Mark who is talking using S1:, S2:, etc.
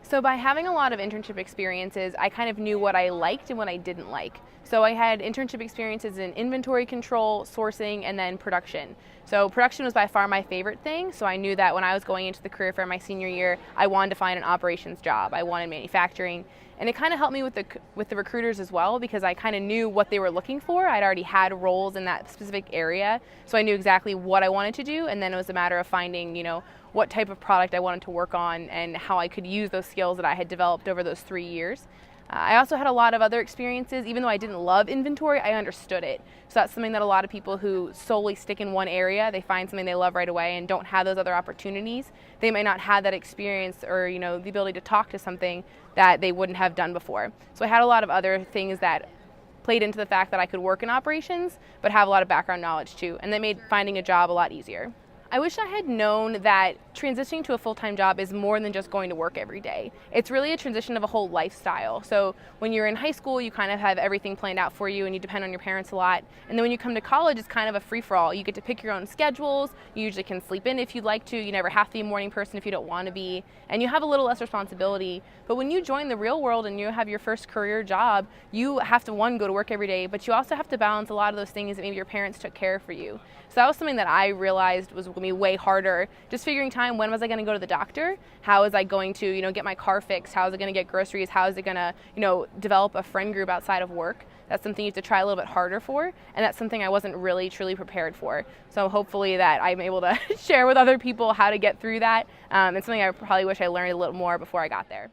S1: So by having a lot of internship experiences, I kind of knew what I liked and what I didn't like. So I had internship experiences in inventory control, sourcing, and then production. So production was by far my favorite thing, so I knew that when I was going into the career fair my senior year, I wanted to find an operations job. I wanted manufacturing. And it kind of helped me with the recruiters as well, because I kind of knew what they were looking for. I'd already had roles in that specific area, so I knew exactly what I wanted to do, and then it was a matter of finding, what type of product I wanted to work on and how I could use those skills that I had developed over those 3 years. I also had a lot of other experiences. Even though I didn't love inventory, I understood it. So that's something that a lot of people who solely stick in one area, they find something they love right away and don't have those other opportunities. They might not have that experience or the ability to talk to something that they wouldn't have done before. So I had a lot of other things that played into the fact that I could work in operations, but have a lot of background knowledge too, and that made finding a job a lot easier. I wish I had known that transitioning to a full-time job is more than just going to work every day. It's really a transition of a whole lifestyle. So when you're in high school, you kind of have everything planned out for you and you depend on your parents a lot. And then when you come to college, it's kind of a free-for-all. You get to pick your own schedules. You usually can sleep in if you'd like to. You never have to be a morning person if you don't want to be. And you have a little less responsibility. But when you join the real world and you have your first career job, you have to, one, go to work every day, but you also have to balance a lot of those things that maybe your parents took care of for you. So that was something that I realized was going to be way harder. Just figuring time, when was I going to go to the doctor? How was I going to, get my car fixed? How is it going to get groceries? How is it going to, develop a friend group outside of work? That's something you have to try a little bit harder for, and that's something I wasn't really truly prepared for. So hopefully that I'm able to share with other people how to get through that. It's something I probably wish I learned a little more before I got there.